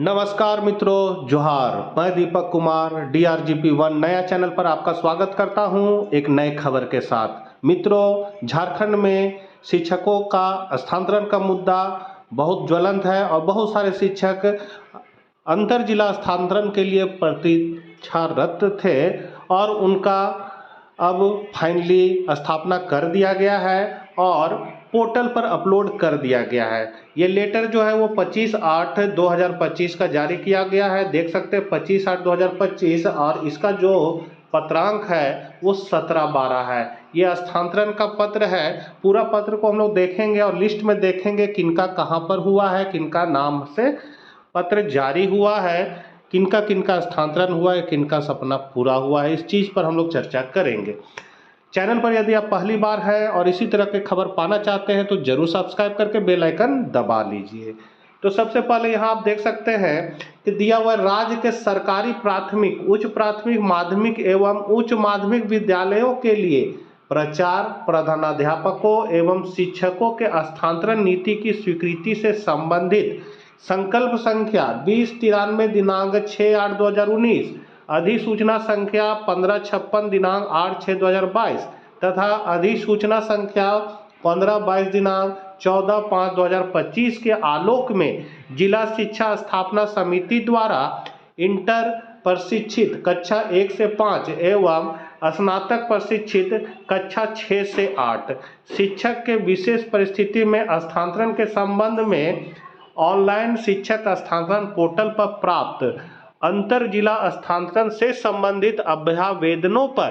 नमस्कार मित्रों, जोहार। मैं दीपक कुमार DRGP1 नया चैनल पर आपका स्वागत करता हूं एक नए खबर के साथ। मित्रों, झारखंड में शिक्षकों का स्थानांतरण का मुद्दा बहुत ज्वलंत है और बहुत सारे शिक्षक अंतर जिला स्थानांतरण के लिए प्रतीक्षारत थे और उनका अब फाइनली स्थापना कर दिया गया है और पोर्टल पर अपलोड कर दिया गया है। ये लेटर जो है वो 25/8/2025 का जारी किया गया है। देख सकते हैं 25/8/2025 और इसका जो पत्रांक है वो 17/12 है। ये स्थानांतरण का पत्र है। पूरा पत्र को हम लोग देखेंगे और लिस्ट में देखेंगे किनका कहाँ पर हुआ है, किनका नाम से पत्र जारी हुआ है, किनका किनका स्थानांतरण हुआ है, किनका सपना पूरा हुआ है। इस चीज़ पर हम लोग चर्चा करेंगे। चैनल पर यदि आप पहली बार हैं और इसी तरह के खबर पाना चाहते हैं तो जरूर सब्सक्राइब करके बेल आइकन दबा लीजिए। तो सबसे पहले यहाँ आप देख सकते हैं कि दिया हुआ राज्य के सरकारी प्राथमिक, उच्च प्राथमिक, माध्यमिक एवं उच्च माध्यमिक विद्यालयों के लिए प्रचार प्रधानाध्यापकों एवं शिक्षकों के स्थानांतरण नीति की स्वीकृति से संबंधित संकल्प संख्या 2093 दिनांक 6/8/2019, अधिसूचना संख्या 1556 दिनांक 8/6/2022 तथा अधिसूचना संख्या 1522 दिनांक 14/5/2025 के आलोक में जिला शिक्षा स्थापना समिति द्वारा इंटर प्रशिक्षित कक्षा 1 से 5 एवं स्नातक प्रशिक्षित कक्षा 6 से 8 शिक्षक के विशेष परिस्थिति में स्थानांतरण के संबंध में ऑनलाइन शिक्षक स्थानांतरण पोर्टल पर प्राप्त अंतर जिला स्थानांतरण से संबंधित अभ्यावेदनों पर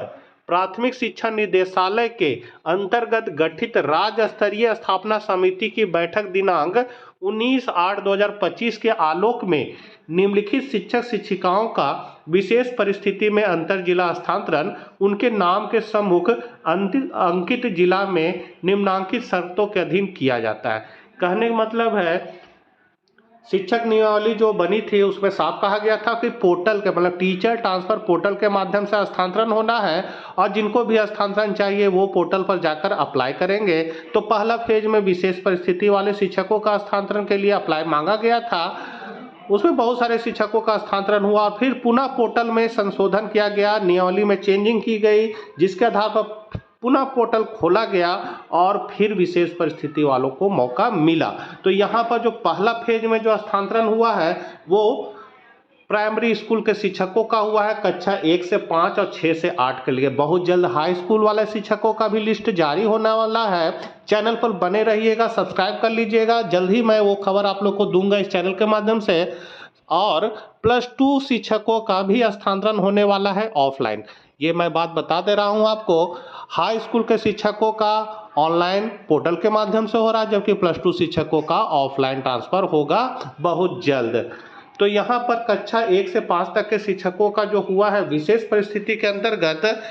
प्राथमिक शिक्षा निदेशालय के अंतर्गत गठित राज्य स्तरीय स्थापना समिति की बैठक दिनांक 19/8/2025 के आलोक में निम्नलिखित शिक्षक शिक्षिकाओं का विशेष परिस्थिति में अंतर जिला स्थानांतरण उनके नाम के सम्मुख अंकित जिला में निम्नांकित शर्तों के अधीन किया जाता है। कहने का मतलब है शिक्षक नियमावली जो बनी थी उसमें साफ कहा गया था कि पोर्टल के मतलब टीचर ट्रांसफर पोर्टल के माध्यम से स्थानांतरण होना है और जिनको भी स्थानांतरण चाहिए वो पोर्टल पर जाकर अप्लाई करेंगे। तो पहला फेज में विशेष परिस्थिति वाले शिक्षकों का स्थानांतरण के लिए अप्लाई मांगा गया था। उसमें बहुत सारे शिक्षकों का स्थानांतरण हुआ और फिर पुनः पोर्टल में संशोधन किया गया, नियमावली में चेंजिंग की गई, जिसके आधार पर पुनः पोर्टल खोला गया और फिर विशेष परिस्थिति वालों को मौका मिला। तो यहाँ पर जो पहला फेज में जो स्थानांतरण हुआ है वो प्राइमरी स्कूल के शिक्षकों का हुआ है, कक्षा 1 से 5 और 6 से 8 के लिए। बहुत जल्द हाई स्कूल वाले शिक्षकों का भी लिस्ट जारी होने वाला है। चैनल पर बने रहिएगा, सब्सक्राइब कर लीजिएगा। जल्द ही मैं वो खबर आप लोग को दूंगा इस चैनल के माध्यम से। और +2 शिक्षकों का भी स्थानांतरण होने वाला है ऑफलाइन। ये मैं बात बता दे रहा हूँ आपको। हाई स्कूल के शिक्षकों का ऑनलाइन पोर्टल के माध्यम से हो रहा है, जबकि +2 शिक्षकों का ऑफलाइन ट्रांसफर होगा बहुत जल्द। तो यहाँ पर कक्षा 1 से 5 तक के शिक्षकों का जो हुआ है विशेष परिस्थिति के अंतर्गत,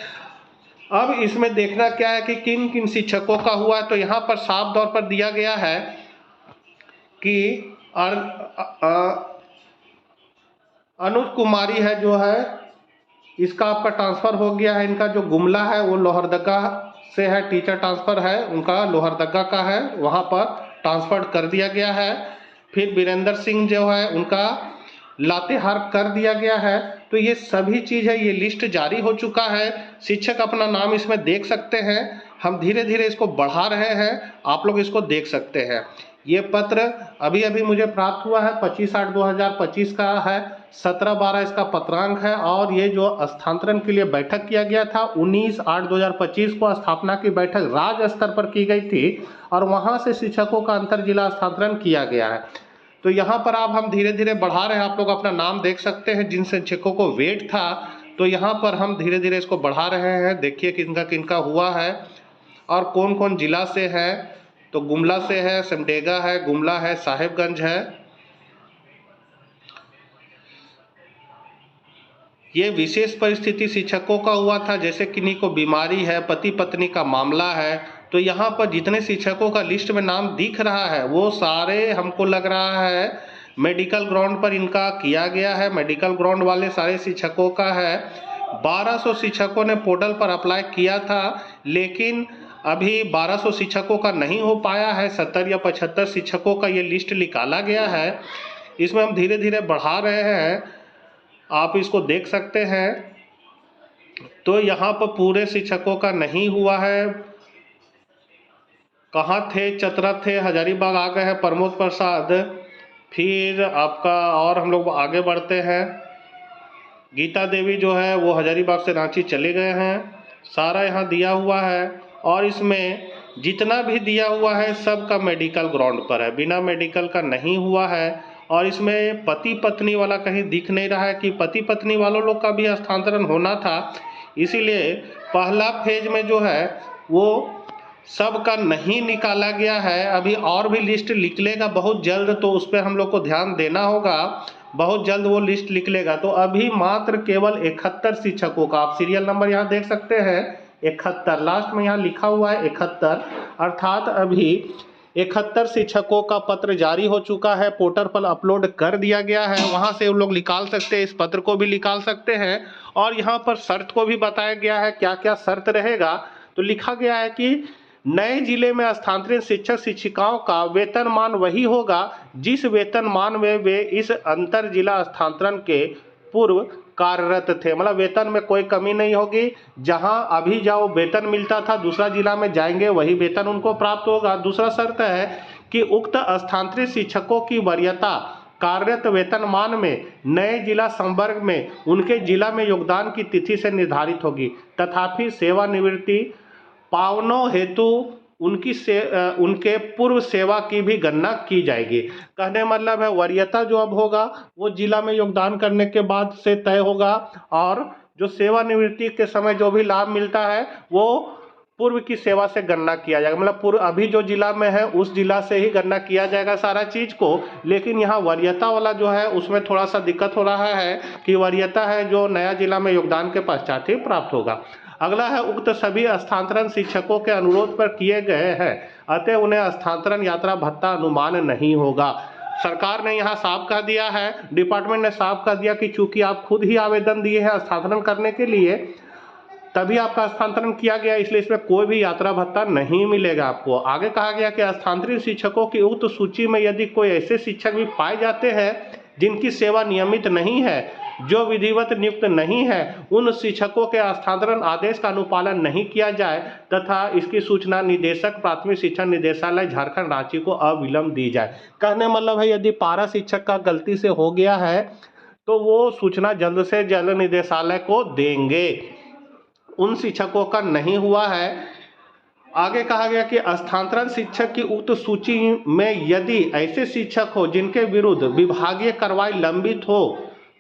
अब इसमें देखना क्या है कि किन किन शिक्षकों का हुआ है। तो यहाँ पर साफ तौर पर दिया गया है कि अनुज कुमारी है जो है, इसका आपका ट्रांसफ़र हो गया है। इनका जो गुमला है वो लोहरदगा से है, टीचर ट्रांसफ़र है उनका लोहरदगा का है, वहाँ पर ट्रांसफ़र कर दिया गया है। फिर वीरेंद्र सिंह जो है उनका लातेहार कर दिया गया है। तो ये सभी चीज़ है, ये लिस्ट जारी हो चुका है। शिक्षक अपना नाम इसमें देख सकते हैं। हम धीरे धीरे इसको बढ़ा रहे हैं, आप लोग इसको देख सकते हैं। ये पत्र अभी अभी मुझे प्राप्त हुआ है, 25/8/2025 का है, 17/12 इसका पत्रांक है। और ये जो स्थानांतरण के लिए बैठक किया गया था 19/8/2025 को स्थापना की बैठक राज्य स्तर पर की गई थी और वहाँ से शिक्षकों का अंतर जिला स्थानांतरण किया गया है। तो यहाँ पर आप हम धीरे धीरे बढ़ा रहे हैं, आप लोग अपना नाम देख सकते हैं। जिन शिक्षकों को वेट था तो यहाँ पर हम धीरे धीरे इसको बढ़ा रहे हैं। देखिए किनका किनका हुआ है और कौन कौन जिला से है। तो गुमला से है, सिमडेगा है, गुमला है, साहिबगंज है। ये विशेष परिस्थिति शिक्षकों का हुआ था, जैसे किन्हीं को बीमारी है, पति पत्नी का मामला है। तो यहाँ पर जितने शिक्षकों का लिस्ट में नाम दिख रहा है वो सारे हमको लग रहा है मेडिकल ग्राउंड पर इनका किया गया है। मेडिकल ग्राउंड वाले सारे शिक्षकों का है। 1200 शिक्षकों ने पोर्टल पर अप्लाई किया था, लेकिन अभी 1200 शिक्षकों का नहीं हो पाया है। 70 या 75 शिक्षकों का ये लिस्ट निकाला गया है। इसमें हम धीरे धीरे बढ़ा रहे हैं, आप इसको देख सकते हैं। तो यहाँ पर पूरे शिक्षकों का नहीं हुआ है। कहाँ थे? चतरा थे, हजारीबाग आ गए हैं प्रमोद प्रसाद। फिर आपका और हम लोग आगे बढ़ते हैं, गीता देवी जो है वो हजारीबाग से रांची चले गए हैं। सारा यहाँ दिया हुआ है, और इसमें जितना भी दिया हुआ है सब का मेडिकल ग्राउंड पर है, बिना मेडिकल का नहीं हुआ है। और इसमें पति पत्नी वाला कहीं दिख नहीं रहा है कि पति पत्नी वालों लोग का भी स्थानांतरण होना था, इसीलिए पहला फेज में जो है वो सब का नहीं निकाला गया है। अभी और भी लिस्ट निकलेगा बहुत जल्द, तो उस पर हम लोग को ध्यान देना होगा। बहुत जल्द वो लिस्ट निकलेगा। तो अभी मात्र केवल 71 शिक्षकों का, आप सीरियल नंबर यहाँ देख सकते हैं 71, लास्ट में यहाँ लिखा हुआ है 71, अर्थात अभी 71 शिक्षकों का पत्र जारी हो चुका है, पोर्टल पर अपलोड कर दिया गया है। वहाँ से उन लोग निकाल सकते हैं, इस पत्र को भी निकाल सकते हैं। और यहाँ पर शर्त को भी बताया गया है, क्या क्या शर्त रहेगा। तो लिखा गया है कि नए जिले में स्थानांतरित शिक्षक शिक्षिकाओं का वेतनमान वही होगा जिस वेतनमान में वे इस अंतर जिला स्थानांतरण के पूर्व कार्यरत थे। मतलब वेतन में कोई कमी नहीं होगी, जहां अभी जो वेतन मिलता था दूसरा जिला में जाएंगे वही वेतन उनको प्राप्त होगा। दूसरा शर्त है कि उक्त स्थानांतरित शिक्षकों की वरीयता कार्यरत वेतनमान में नए जिला संवर्ग में उनके जिला में योगदान की तिथि से निर्धारित होगी, तथापि सेवानिवृत्ति पावनों हेतु उनके पूर्व सेवा की भी गणना की जाएगी। कहने मतलब है वरीयता जो अब होगा वो जिला में योगदान करने के बाद से तय होगा, और जो सेवानिवृत्ति के समय जो भी लाभ मिलता है वो पूर्व की सेवा से गणना किया जाएगा। मतलब पूर्व अभी जो जिला में है उस जिला से ही गणना किया जाएगा सारा चीज को। लेकिन यहाँ वरीयता वाला जो है उसमें थोड़ा सा दिक्कत हो रहा है कि वरीयता है जो नया जिला में योगदान के पश्चात ही प्राप्त होगा। अगला है उक्त सभी स्थानांतरण शिक्षकों के अनुरोध पर किए गए हैं, अतः उन्हें स्थानांतरण यात्रा भत्ता अनुमान नहीं होगा। सरकार ने यहाँ साफ कह दिया है, डिपार्टमेंट ने साफ कह दिया कि चूंकि आप खुद ही आवेदन दिए हैं स्थानांतरण करने के लिए, तभी आपका स्थानांतरण किया गया, इसलिए इसमें कोई भी यात्रा भत्ता नहीं मिलेगा आपको। आगे कहा गया कि स्थानांतरित शिक्षकों की उक्त सूची में यदि कोई ऐसे शिक्षक भी पाए जाते हैं जिनकी सेवा नियमित नहीं है, जो विधिवत नियुक्त नहीं है, उन शिक्षकों के स्थानांतरण आदेश का अनुपालन नहीं किया जाए तथा इसकी सूचना निदेशक प्राथमिक शिक्षा निदेशालय झारखंड रांची को अविलंब दी जाए। कहने मतलब है यदि पारा शिक्षक का गलती से हो गया है तो वो सूचना जल्द से जल्द निदेशालय को देंगे। उन शिक्षकों का नहीं हुआ है। आगे कहा गया कि स्थानांतरण शिक्षक की उक्त सूची में यदि ऐसे शिक्षक हो जिनके विरुद्ध विभागीय कार्रवाई लंबित हो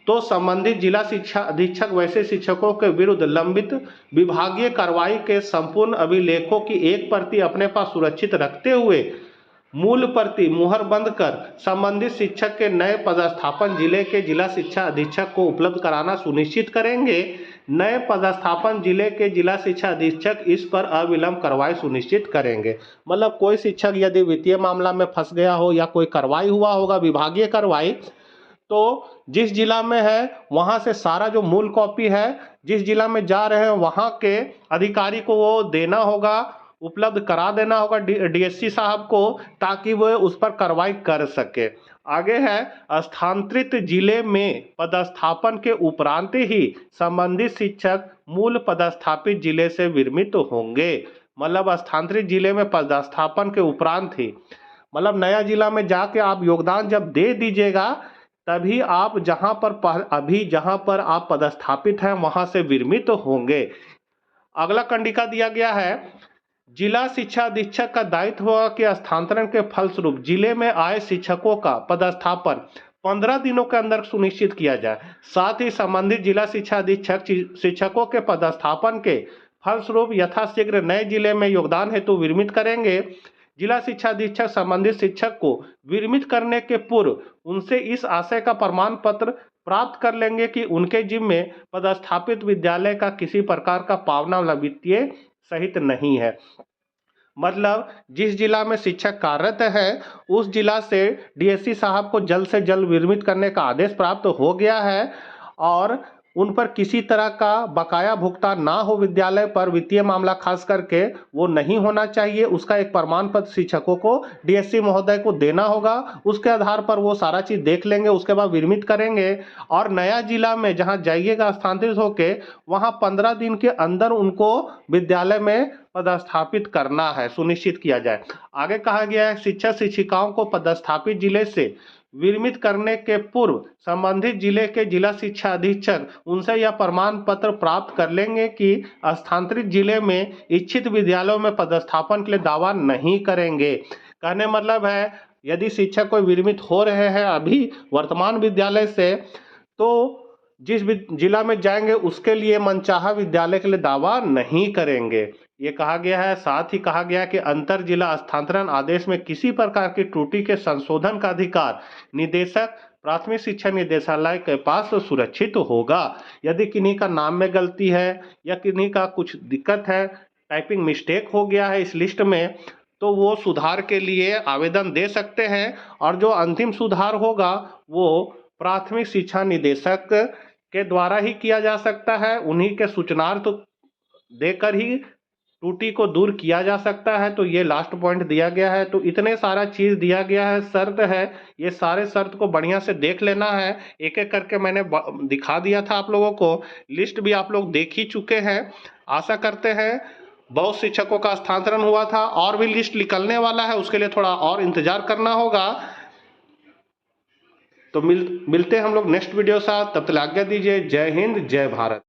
तो संबंधित जिला शिक्षा अधीक्षक वैसे शिक्षकों के विरुद्ध लंबित विभागीय कार्रवाई के संपूर्ण अभिलेखों की एक प्रति अपने पास सुरक्षित रखते हुए मूल प्रति मुहर बंद कर संबंधित शिक्षक के नए पदस्थापन जिले के जिला शिक्षा अधीक्षक को उपलब्ध कराना सुनिश्चित करेंगे। नए पदस्थापन जिले के जिला शिक्षा अधीक्षक इस पर अविलंब कार्रवाई सुनिश्चित करेंगे। मतलब कोई शिक्षक यदि वित्तीय मामला में फंस गया हो या कोई कार्रवाई हुआ होगा विभागीय कार्रवाई, तो जिस जिला में है वहां से सारा जो मूल कॉपी है जिस जिला में जा रहे हैं वहां के अधिकारी को वो देना होगा, उपलब्ध करा देना होगा डीएससी साहब को, ताकि वो उस पर कार्रवाई कर सके। आगे है स्थानांतरित जिले में पदस्थापन के उपरांत ही संबंधित शिक्षक मूल पदस्थापित जिले से विरमित होंगे। मतलब स्थानांतरित जिले में पदस्थापन के उपरांत ही, मतलब नया जिला में जाके आप योगदान जब दे दीजिएगा तभी आप जहां पर आप पदस्थापित हैं वहां से विरमित होंगे। अगला कंडिका दिया गया है, जिला शिक्षा अधीक्षक का दायित्व होगा कि स्थानांतरण के फलस्वरूप जिले में आए शिक्षकों का पदस्थापन 15 दिनों के अंदर सुनिश्चित किया जाए। साथ ही संबंधित जिला शिक्षा अधीक्षक शिक्षकों के पदस्थापन के फलस्वरूप यथाशीघ्र नए जिले में योगदान हेतु विरमित करेंगे। जिला शिक्षा अधीक्षक संबंधित शिक्षक को विरमित करने के पूर्व उनसे इस आशय का प्रमाण पत्र प्राप्त कर लेंगे कि उनके जिम्मे पदस्थापित विद्यालय का किसी प्रकार का पावना वित्तीय सहित नहीं है। मतलब जिस जिला में शिक्षक कार्यरत है उस जिला से डीएससी साहब को जल्द से जल्द विरमित करने का आदेश प्राप्त हो गया है, और उन पर किसी तरह का बकाया भुगतान ना हो विद्यालय पर, वित्तीय मामला खास करके वो नहीं होना चाहिए। उसका एक प्रमाण पत्र शिक्षकों को डीएससी महोदय को देना होगा। उसके आधार पर वो सारा चीज देख लेंगे, उसके बाद विरमित करेंगे। और नया जिला में जहां जाइएगा स्थानांतरित होके, वहां 15 दिन के अंदर उनको विद्यालय में पदस्थापित करना है, सुनिश्चित किया जाए। आगे कहा गया है शिक्षक शिक्षिकाओं को पदस्थापित जिले से विरमित करने के पूर्व संबंधित जिले के जिला शिक्षा अधीक्षक उनसे यह प्रमाण पत्र प्राप्त कर लेंगे कि स्थानांतरित जिले में इच्छित विद्यालयों में पदस्थापन के लिए दावा नहीं करेंगे। कहने मतलब है, यदि शिक्षक कोई विरमित हो रहे हैं अभी वर्तमान विद्यालय से, तो जिस जिला में जाएंगे उसके लिए मनचाहा विद्यालय के लिए दावा नहीं करेंगे, ये कहा गया है। साथ ही कहा गया है कि अंतर जिला स्थानांतरण आदेश में किसी प्रकार की त्रुटि के संशोधन का अधिकार निदेशक प्राथमिक शिक्षा निदेशालय के पास सुरक्षित होगा। यदि किन्हीं का नाम में गलती है या किन्हीं का कुछ दिक्कत है, टाइपिंग मिस्टेक हो गया है इस लिस्ट में, तो वो सुधार के लिए आवेदन दे सकते हैं। और जो अंतिम सुधार होगा वो प्राथमिक शिक्षा निदेशक के द्वारा ही किया जा सकता है। उन्हीं के सूचनार्थ देकर ही त्रुटि को दूर किया जा सकता है। तो ये लास्ट पॉइंट दिया गया है। तो इतने सारा चीज दिया गया है, शर्त है, ये सारे शर्त को बढ़िया से देख लेना है। एक एक करके मैंने दिखा दिया था आप लोगों को, लिस्ट भी आप लोग देख ही चुके हैं। आशा करते हैं बहुत शिक्षकों का स्थानांतरण हुआ था, और भी लिस्ट निकलने वाला है, उसके लिए थोड़ा और इंतजार करना होगा। तो मिलते हैं हम लोग नेक्स्ट वीडियो साथ, तब तक आज्ञा दीजिए। जय हिंद, जय भारत।